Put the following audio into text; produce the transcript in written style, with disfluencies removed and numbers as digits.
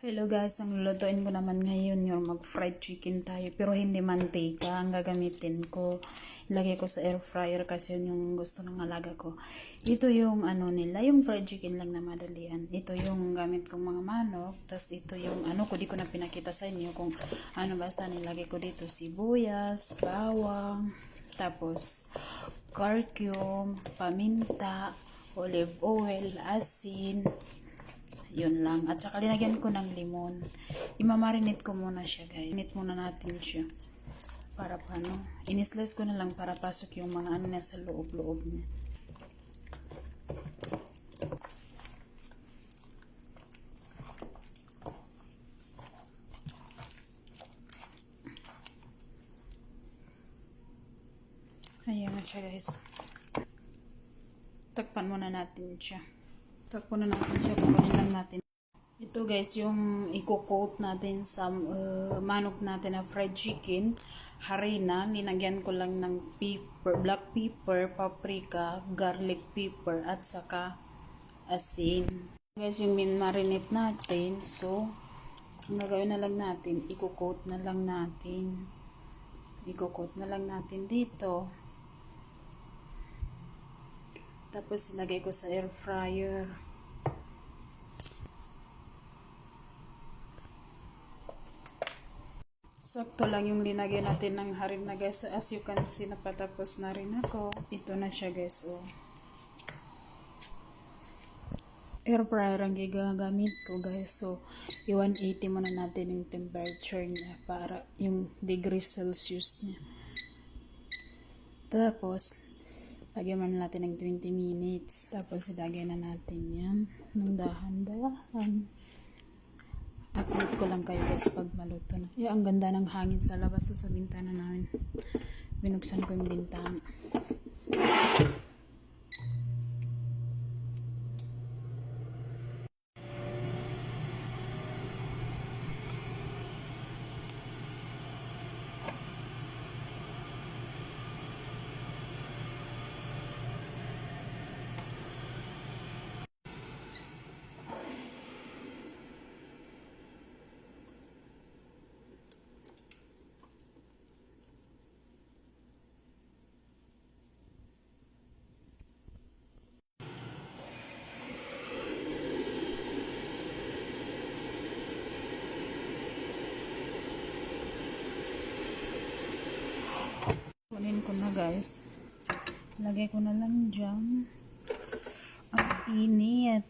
Hello guys, ang lulutuin ko naman ngayon yung mag-fried chicken tayo. Pero hindi mantika ang gagamitin ko. Ilagay ko sa air fryer kasi yun yung gusto ng alaga ko. Ito yung ano nila, yung fried chicken lang na madalian. Ito yung gamit kong mga manok. Tapos ito yung ano ko, di ko na pinakita sa inyo kung ano basta nilagay ko dito. Sibuyas, bawang, tapos curcum, paminta, olive oil, asin. Yun lang. At saka linagyan ko ng limon. Imamarinate ko muna siya, guys. Marinate muna natin siya. Para paano. Inislice ko na lang para pasok yung mga ano niya sa loob-loob niya. Ayan na siya, guys. Takpan muna natin siya. Takpan na natin siya. Kukunin lang natin. Ito guys, yung i-coat natin sa manok natin na fried chicken. Harina. Linagyan ko lang ng pepper, black pepper, paprika, garlic pepper, at saka asin. Guys, yung marinate natin. So, ang gagawin na lang natin, i-coat na lang natin. I-coat na lang natin dito. Tapos, ilagay ko sa air fryer. Sakto lang yung linagay natin ng harina guys. As you can see, napatapos na rin ako. Ito na siya guys. Oh. Air fryer ang gagamit ko guys. So, i-180 muna natin yung temperature niya para yung degrees Celsius niya. Tapos, lagyan man natin ng 20 minutes. Tapos, ilagay na natin yan ng dahan-dahan. Upload ko lang kayo guys pag maluto na. Ang ganda ng hangin sa labas sa bintana namin. Binuksan ko yung bintana. Kunin ko na guys. Lagay ko na lang dyan. Ang init.